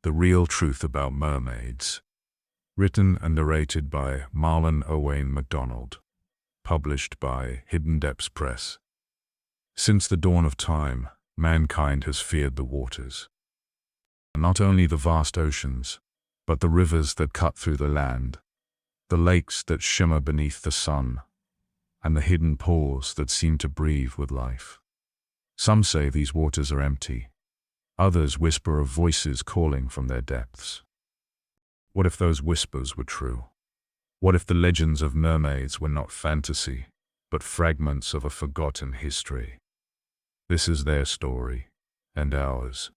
The Real Truth About Mermaids. Written and narrated by Marlon Owayne McDonald. Published by Hidden Depths Press. Since the dawn of time, mankind has feared the waters. Not only the vast oceans, but the rivers that cut through the land, the lakes that shimmer beneath the sun, and the hidden pools that seem to breathe with life. Some say these waters are empty. Others whisper of voices calling from their depths. What if those whispers were true? What if the legends of mermaids were not fantasy, but fragments of a forgotten history? This is their story, and ours.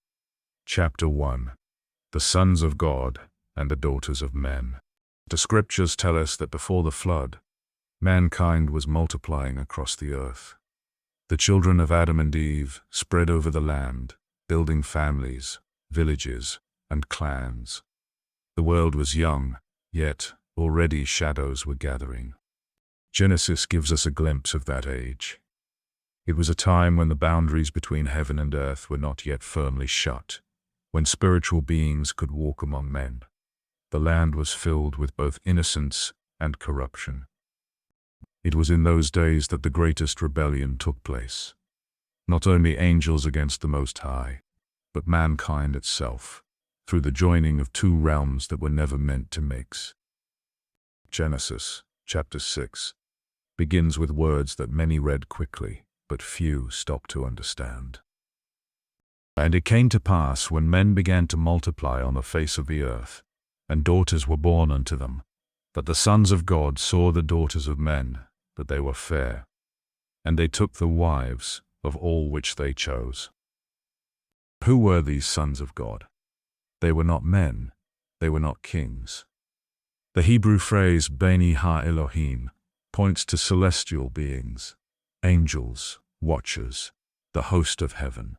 Chapter 1. The Sons of God and the Daughters of Men. The scriptures tell us that before the flood, mankind was multiplying across the earth. The children of Adam and Eve spread over the land, building families, villages, and clans. The world was young, yet already shadows were gathering. Genesis gives us a glimpse of that age. It was a time when the boundaries between heaven and earth were not yet firmly shut, when spiritual beings could walk among men. The land was filled with both innocence and corruption. It was in those days that the greatest rebellion took place. Not only angels against the Most High, but mankind itself, through the joining of two realms that were never meant to mix. Genesis, chapter 6, begins with words that many read quickly, but few stopped to understand. And it came to pass when men began to multiply on the face of the earth, and daughters were born unto them, that the sons of God saw the daughters of men, that they were fair, and they took the wives of all which they chose. Who were these sons of God? They were not men, they were not kings. The Hebrew phrase Beni ha-Elohim points to celestial beings, angels, watchers, the host of heaven.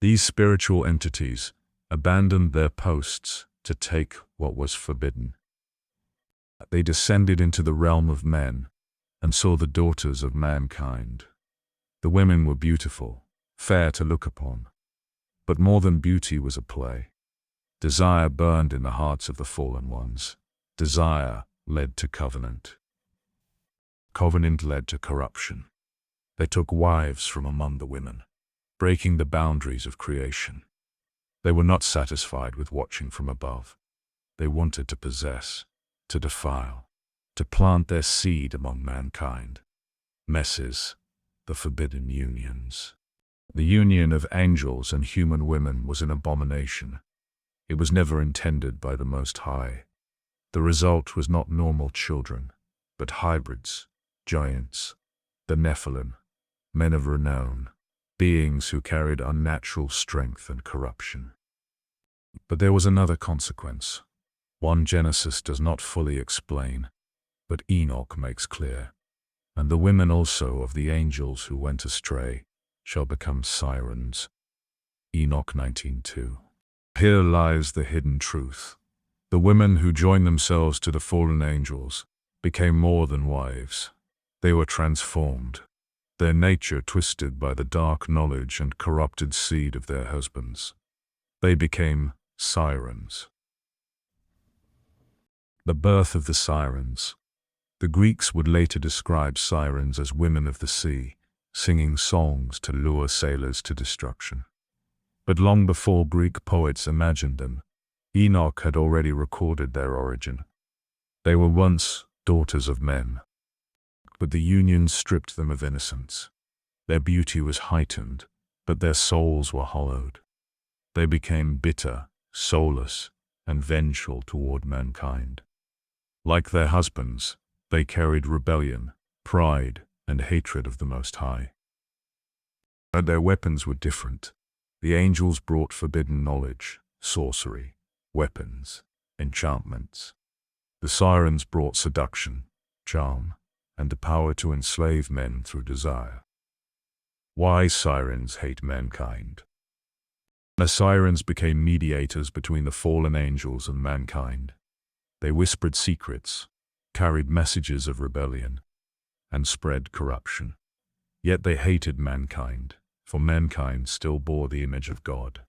These spiritual entities abandoned their posts to take what was forbidden. They descended into the realm of men and saw the daughters of mankind. The women were beautiful, fair to look upon. But more than beauty was a play. Desire burned in the hearts of the fallen ones. Desire led to covenant. Covenant led to corruption. They took wives from among the women, breaking the boundaries of creation. They were not satisfied with watching from above. They wanted to possess, to defile, to plant their seed among mankind. Messes, the forbidden unions. The union of angels and human women was an abomination. It was never intended by the Most High. The result was not normal children, but hybrids, giants, the Nephilim, men of renown, beings who carried unnatural strength and corruption. But there was another consequence, one Genesis does not fully explain, but Enoch makes clear. And the women also of the angels who went astray shall become sirens. Enoch 19:2. Here lies the hidden truth. The women who joined themselves to the fallen angels became more than wives. They were transformed, their nature twisted by the dark knowledge and corrupted seed of their husbands. They became sirens. The birth of the sirens. The Greeks would later describe sirens as women of the sea, singing songs to lure sailors to destruction. But long before Greek poets imagined them, Enoch had already recorded their origin. They were once daughters of men, but the union stripped them of innocence. Their beauty was heightened, but their souls were hollowed. They became bitter, soulless, and vengeful toward mankind. Like their husbands, they carried rebellion, pride, and hatred of the Most High. But their weapons were different. The angels brought forbidden knowledge, sorcery, weapons, enchantments. The sirens brought seduction, charm, and the power to enslave men through desire. Why sirens hate mankind? The sirens became mediators between the fallen angels and mankind. They whispered secrets, carried messages of rebellion, and spread corruption. Yet they hated mankind, for mankind still bore the image of God.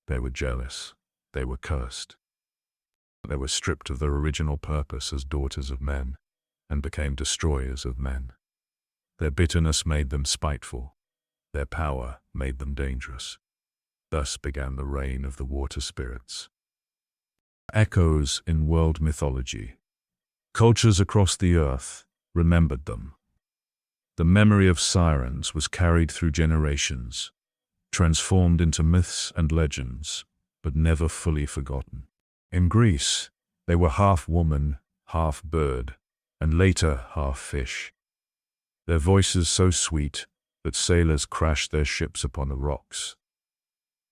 They were jealous, they were cursed. They were stripped of their original purpose as daughters of men, and became destroyers of men. Their bitterness made them spiteful. Their power made them dangerous. Thus began the reign of the water spirits. Echoes in world mythology. Cultures across the earth remembered them. The memory of sirens was carried through generations, transformed into myths and legends, but never fully forgotten. In Greece, they were half woman, half bird, and later half fish. Their voices so sweet that sailors crashed their ships upon the rocks.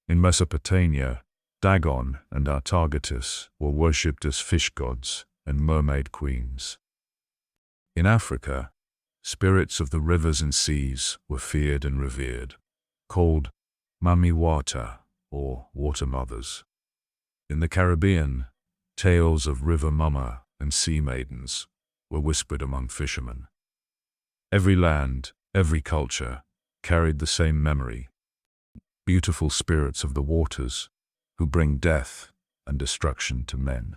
In Mesopotamia, Dagon and Atargatis were worshipped as fish gods and mermaid queens. In Africa, spirits of the rivers and seas were feared and revered, called mamiwata, or water mothers. In the Caribbean, tales of river mama and sea maidens were whispered among fishermen. Every land, every culture, carried the same memory. Beautiful spirits of the waters who bring death and destruction to men.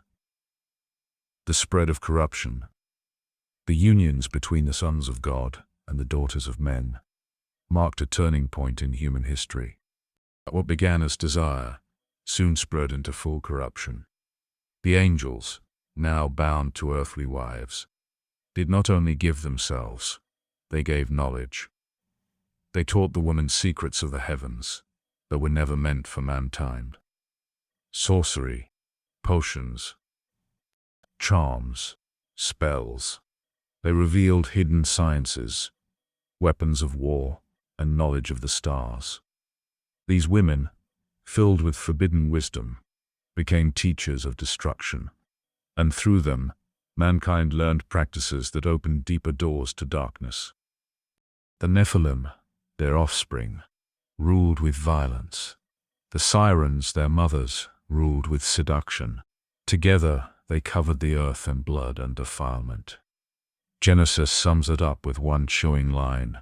The spread of corruption. The unions between the sons of God and the daughters of men marked a turning point in human history. What began as desire soon spread into full corruption. The angels, now bound to earthly wives, did not only give themselves, they gave knowledge. They taught the woman secrets of the heavens that were never meant for mankind. Sorcery, potions, charms, spells. They revealed hidden sciences, weapons of war, and knowledge of the stars. These women, filled with forbidden wisdom, became teachers of destruction, and through them, mankind learned practices that opened deeper doors to darkness. The Nephilim, their offspring, ruled with violence. The sirens, their mothers, ruled with seduction. Together, they covered the earth in blood and defilement. Genesis sums it up with one chilling line.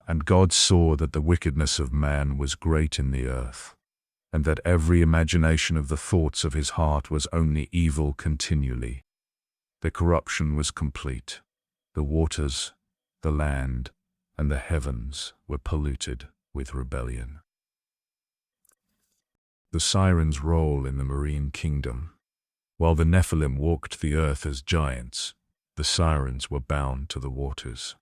And God saw that the wickedness of man was great in the earth, and that every imagination of the thoughts of his heart was only evil continually. The corruption was complete. The waters, the land, and the heavens were polluted with rebellion. The sirens' role in the marine kingdom. While the Nephilim walked the earth as giants, the sirens were bound to the waters.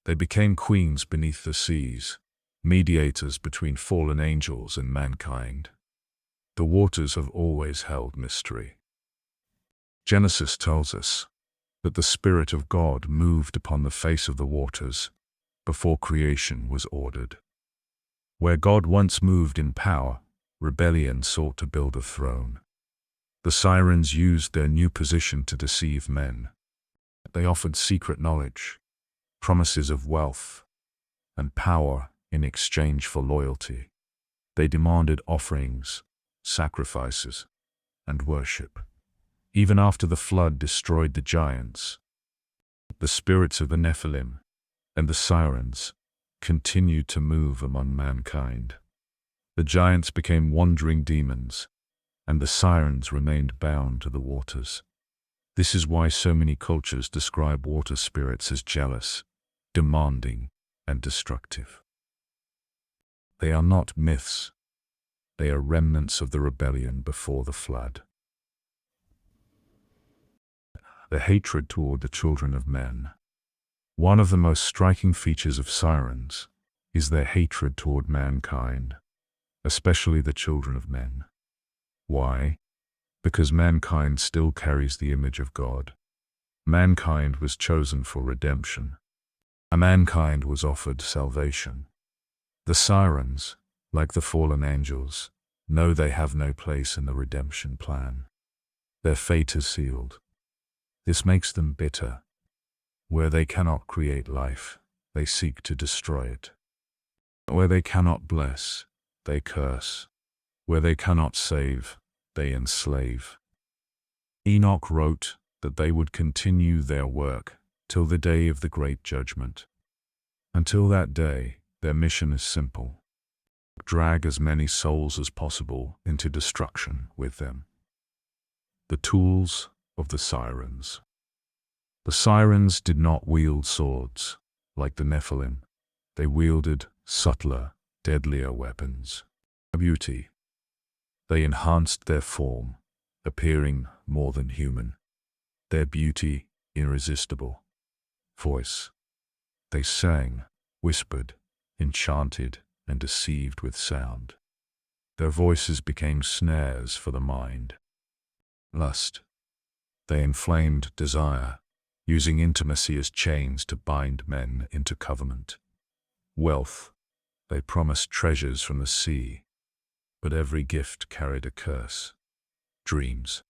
They became queens beneath the seas, mediators between fallen angels and mankind. The waters have always held mystery. Genesis tells us that the Spirit of God moved upon the face of the waters before creation was ordered. Where God once moved in power, rebellion sought to build a throne. The sirens used their new position to deceive men. They offered secret knowledge, promises of wealth, and power in exchange for loyalty. They demanded offerings, sacrifices, and worship. Even after the flood destroyed the giants, the spirits of the Nephilim and the sirens continued to move among mankind. The giants became wandering demons, and the sirens remained bound to the waters. This is why so many cultures describe water spirits as jealous, demanding, and destructive. They are not myths. They are remnants of the rebellion before the flood. The hatred toward the children of men. One of the most striking features of sirens is their hatred toward mankind, especially the children of men. Why? Because mankind still carries the image of God. Mankind was chosen for redemption. Mankind was offered salvation. The sirens, like the fallen angels, know they have no place in the redemption plan. Their fate is sealed. This makes them bitter. Where they cannot create life, they seek to destroy it. Where they cannot bless, they curse. Where they cannot save, they enslave. Enoch wrote that they would continue their work till the day of the great judgment. Until that day, their mission is simple: drag as many souls as possible into destruction with them. The tools of the sirens. The sirens did not wield swords like the Nephilim. They wielded subtler, deadlier weapons. Beauty. They enhanced their form, appearing more than human. Their beauty irresistible. Voice. They sang, whispered, enchanted, and deceived with sound. Their voices became snares for the mind. Lust. They inflamed desire, using intimacy as chains to bind men into covenant. Wealth. They promised treasures from the sea, but every gift carried a curse. Dreams.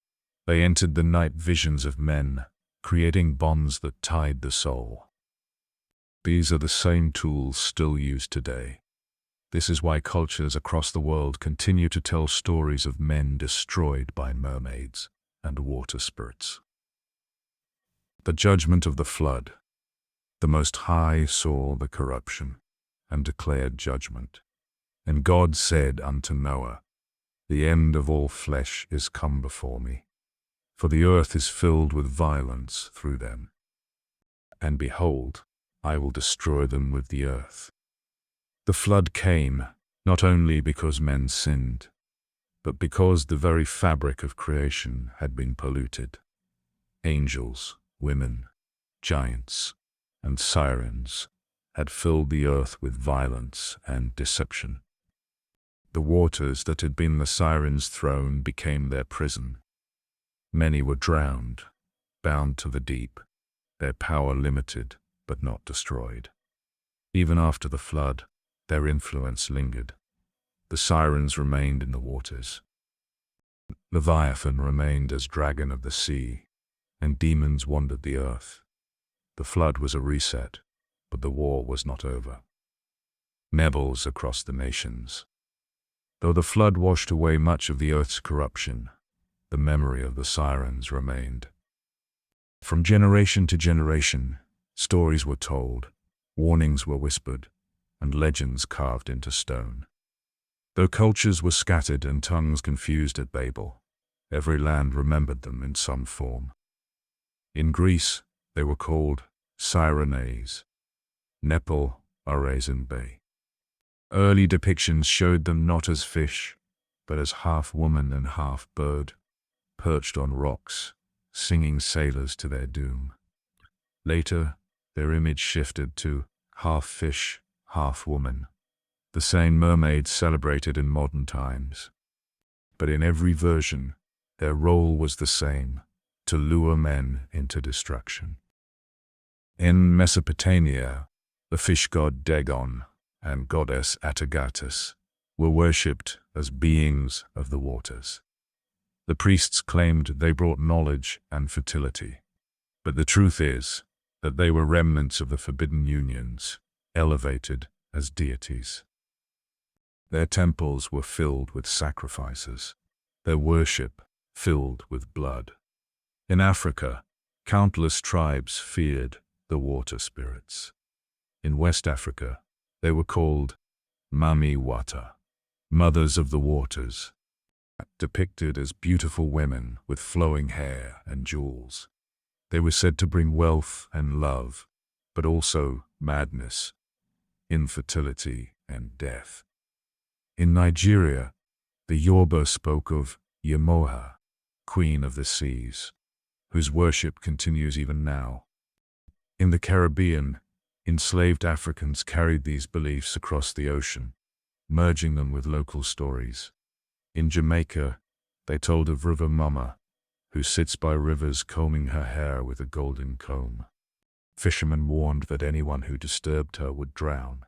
They entered the night visions of men, creating bonds that tied the soul. These are the same tools still used today. This is why cultures across the world continue to tell stories of men destroyed by mermaids and water spirits. The judgment of the flood. The Most High saw the corruption and declared judgment. And God said unto Noah, The end of all flesh is come before me, for the earth is filled with violence through them. And behold, I will destroy them with the earth. The flood came not only because men sinned, but because the very fabric of creation had been polluted. Angels, women, giants, and sirens had filled the earth with violence and deception. The waters that had been the sirens' throne became their prison. Many were drowned, bound to the deep, their power limited but not destroyed. Even after the flood, their influence lingered. The sirens remained in the waters. Leviathan remained as dragon of the sea, and demons wandered the earth. The flood was a reset, but the war was not over. Nebels across the nations. Though the flood washed away much of the earth's corruption, the memory of the sirens remained. From generation to generation, stories were told, warnings were whispered, and legends carved into stone. Though cultures were scattered and tongues confused at Babel, every land remembered them in some form. In Greece, they were called sirens. Nepal, Owayne Bay. Early depictions showed them not as fish, but as half woman and half bird, perched on rocks, singing sailors to their doom. Later, their image shifted to half fish, half woman, the same mermaids celebrated in modern times. But in every version, their role was the same, to lure men into destruction. In Mesopotamia, the fish god Dagon and goddess Atargatis were worshipped as beings of the waters. The priests claimed they brought knowledge and fertility, but the truth is that they were remnants of the forbidden unions, elevated as deities. Their temples were filled with sacrifices, their worship filled with blood. In Africa, countless tribes feared the water spirits. In West Africa, they were called Mami Wata, mothers of the waters, depicted as beautiful women with flowing hair and jewels. They were said to bring wealth and love, but also madness, infertility, and death. In Nigeria, the Yoruba spoke of Yemoha, Queen of the Seas, whose worship continues even now. In the Caribbean, enslaved Africans carried these beliefs across the ocean, merging them with local stories. In Jamaica, they told of River Mama, who sits by rivers combing her hair with a golden comb. Fishermen warned that anyone who disturbed her would drown.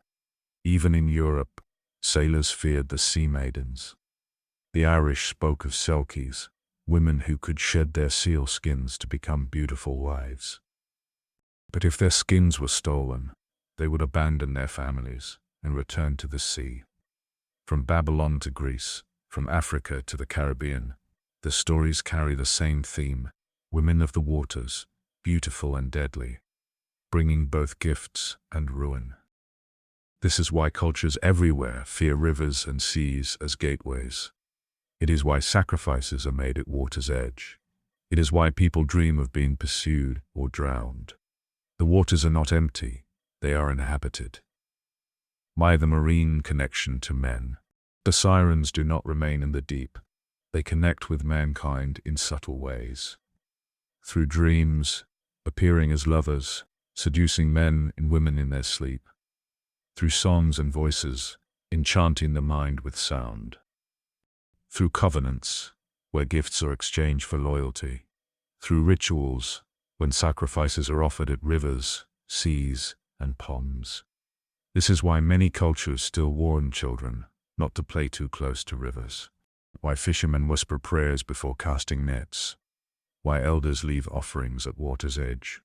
Even in Europe, sailors feared the sea maidens. The Irish spoke of selkies, women who could shed their seal skins to become beautiful wives. But if their skins were stolen, they would abandon their families and return to the sea. From Babylon to Greece, from Africa to the Caribbean, the stories carry the same theme: women of the waters, beautiful and deadly, bringing both gifts and ruin. This is why cultures everywhere fear rivers and seas as gateways. It is why sacrifices are made at water's edge. It is why people dream of being pursued or drowned. The waters are not empty, they are inhabited. Why the marine connection to men? The sirens do not remain in the deep. They connect with mankind in subtle ways. Through dreams, appearing as lovers, seducing men and women in their sleep. Through songs and voices, enchanting the mind with sound. Through covenants, where gifts are exchanged for loyalty. Through rituals, when sacrifices are offered at rivers, seas, and ponds. This is why many cultures still warn children not to play too close to rivers. Why fishermen whisper prayers before casting nets. Why elders leave offerings at water's edge.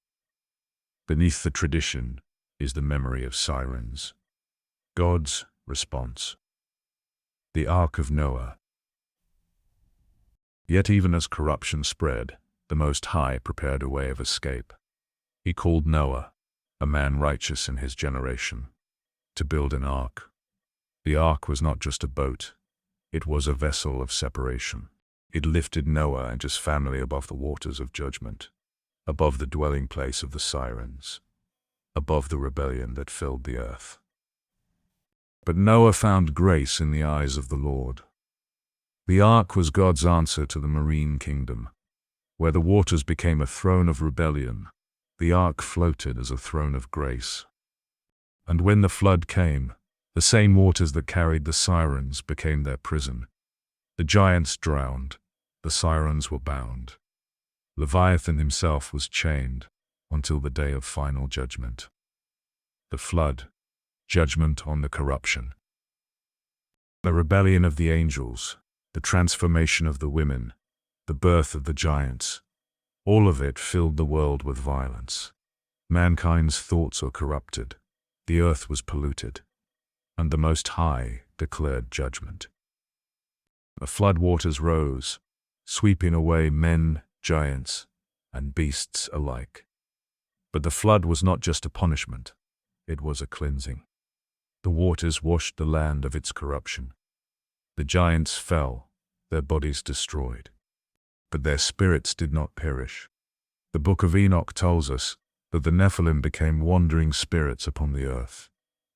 Beneath the tradition is the memory of sirens. God's response. The Ark of Noah. Yet even as corruption spread, the Most High prepared a way of escape. He called Noah, a man righteous in his generation, to build an ark. The ark was not just a boat, it was a vessel of separation. It lifted Noah and his family above the waters of judgment, above the dwelling place of the sirens, above the rebellion that filled the earth. But Noah found grace in the eyes of the Lord. The ark was God's answer to the marine kingdom. Where the waters became a throne of rebellion, the ark floated as a throne of grace. And when the flood came, the same waters that carried the sirens became their prison. The giants drowned, the sirens were bound. Leviathan himself was chained until the day of final judgment. The flood, judgment on the corruption. The rebellion of the angels, the transformation of the women, the birth of the giants, all of it filled the world with violence. Mankind's thoughts were corrupted, the earth was polluted, and the Most High declared judgment. The flood waters rose, sweeping away men, giants, and beasts alike. But the flood was not just a punishment, it was a cleansing. The waters washed the land of its corruption. The giants fell, their bodies destroyed. But their spirits did not perish. The Book of Enoch tells us that the Nephilim became wandering spirits upon the earth,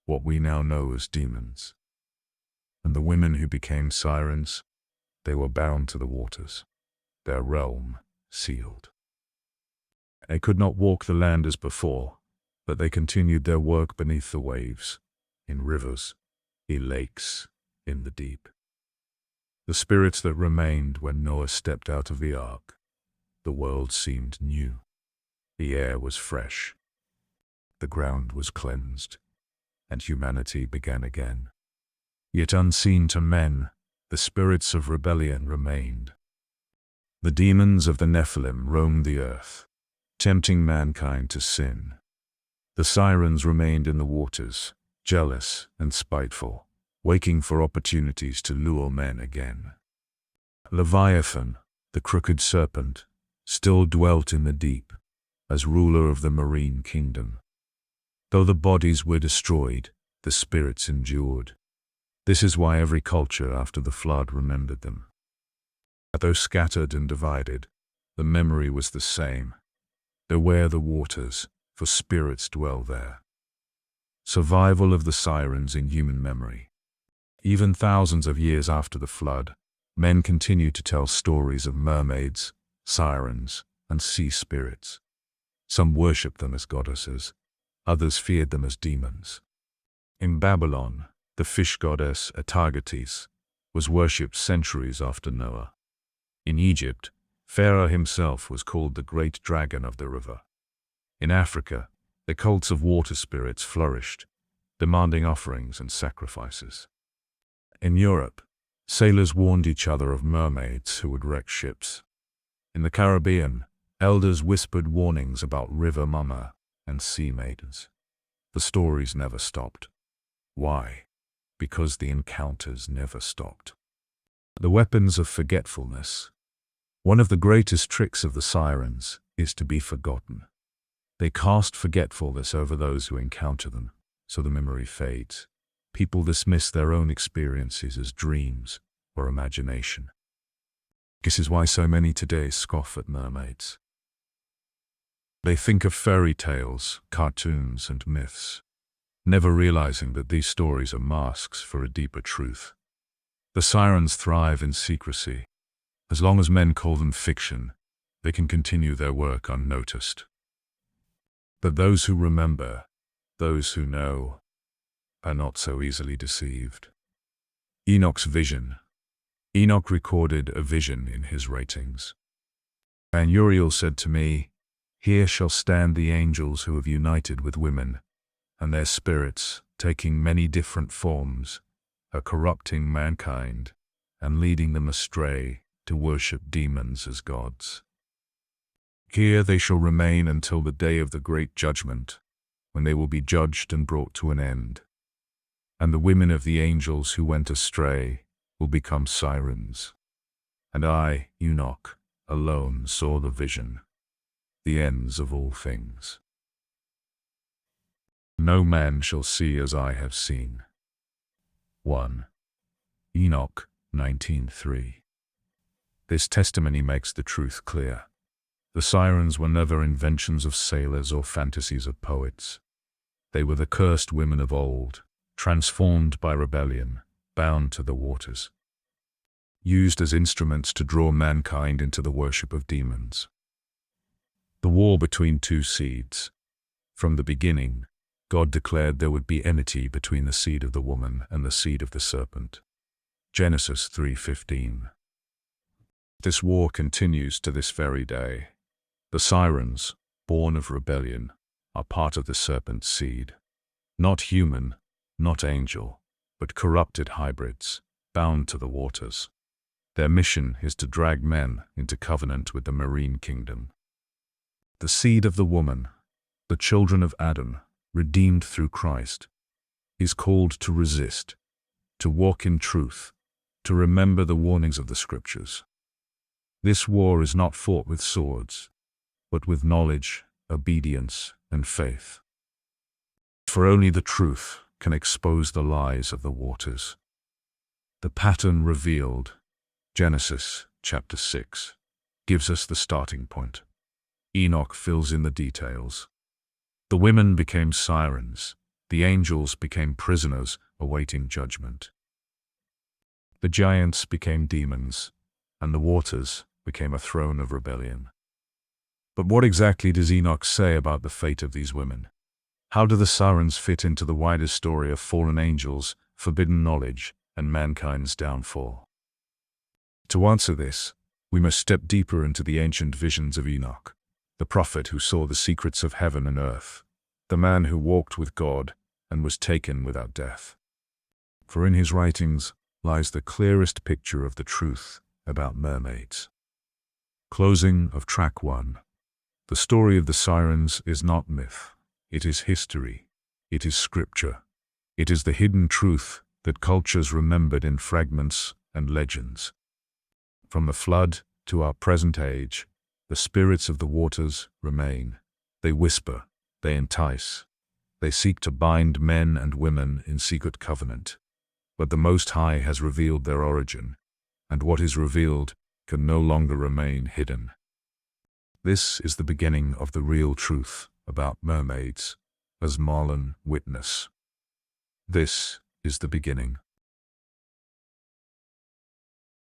what we now know as demons. And the women who became sirens, they were bound to the waters, their realm sealed. They could not walk the land as before, but they continued their work beneath the waves, in rivers, in lakes, in the deep. The spirits that remained when Noah stepped out of the ark, the world seemed new. The air was fresh. The ground was cleansed, and humanity began again. Yet unseen to men, the spirits of rebellion remained. The demons of the Nephilim roamed the earth, tempting mankind to sin. The sirens remained in the waters, jealous and spiteful, waiting for opportunities to lure men again. Leviathan, the crooked serpent, still dwelt in the deep, as ruler of the marine kingdom. Though the bodies were destroyed, the spirits endured. This is why every culture after the flood remembered them. Though scattered and divided, the memory was the same. Beware the waters, for spirits dwell there. Survival of the sirens in human memory. Even thousands of years after the flood, men continue to tell stories of mermaids, sirens, and sea spirits. Some worshiped them as goddesses, others feared them as demons. In Babylon, the fish goddess Atargatis was worshipped centuries after Noah. In Egypt, Pharaoh himself was called the great dragon of the river. In Africa, the cults of water spirits flourished, demanding offerings and sacrifices. In Europe, sailors warned each other of mermaids who would wreck ships. In the Caribbean, elders whispered warnings about river mama and sea maidens. The stories never stopped. Why? Because the encounters never stopped. The weapons of forgetfulness. One of the greatest tricks of the sirens is to be forgotten. They cast forgetfulness over those who encounter them, so the memory fades. people dismiss their own experiences as dreams or imagination. This is why so many today scoff at mermaids. They think of fairy tales, cartoons, and myths, never realizing that these stories are masks for a deeper truth. The sirens thrive in secrecy. As long as men call them fiction, they can continue their work unnoticed. But those who remember, those who know, are not so easily deceived. Enoch's vision. Enoch recorded a vision in his writings. And Uriel said to me, "Here shall stand the angels who have united with women, and their spirits, taking many different forms, are corrupting mankind and leading them astray to worship demons as gods. Here they shall remain until the day of the great judgment, when they will be judged and brought to an end. And the women of the angels who went astray will become sirens. And I, Enoch, alone saw the vision, the ends of all things. No man shall see as I have seen." 1 Enoch 19:3. This testimony makes the truth clear. The sirens were never inventions of sailors or fantasies of poets. They were the cursed women of old, transformed by rebellion, bound to the waters, used as instruments to draw mankind into the worship of demons. The war between two seeds. From the beginning, God declared there would be enmity between the seed of the woman and the seed of the serpent. Genesis 3:15. This war continues to this very day. The sirens, born of rebellion, are part of the serpent's seed. Not human, not angel, but corrupted hybrids, bound to the waters. Their mission is to drag men into covenant with the marine kingdom. The seed of the woman, the children of Adam, redeemed through Christ, is called to resist, to walk in truth, to remember the warnings of the Scriptures. This war is not fought with swords, but with knowledge, obedience, and faith. For only the truth can expose the lies of the waters. The pattern revealed, Genesis chapter 6, gives us the starting point. Enoch fills in the details. The women became sirens, the angels became prisoners awaiting judgment. The giants became demons, and the waters became a throne of rebellion. But what exactly does Enoch say about the fate of these women? How do the sirens fit into the wider story of fallen angels, forbidden knowledge, and mankind's downfall? To answer this, we must step deeper into the ancient visions of Enoch, the prophet who saw the secrets of heaven and earth, the man who walked with God and was taken without death. For in his writings lies the clearest picture of the truth about mermaids. Closing of Track 1. The story of the sirens is not myth. It is history. It is scripture. It is the hidden truth that cultures remembered in fragments and legends. From the flood to our present age, the spirits of the waters remain. They whisper, they entice. They seek to bind men and women in secret covenant. But the Most High has revealed their origin, and what is revealed can no longer remain hidden. This is the beginning of the real truth about mermaids, as Marlon witness. This is the beginning.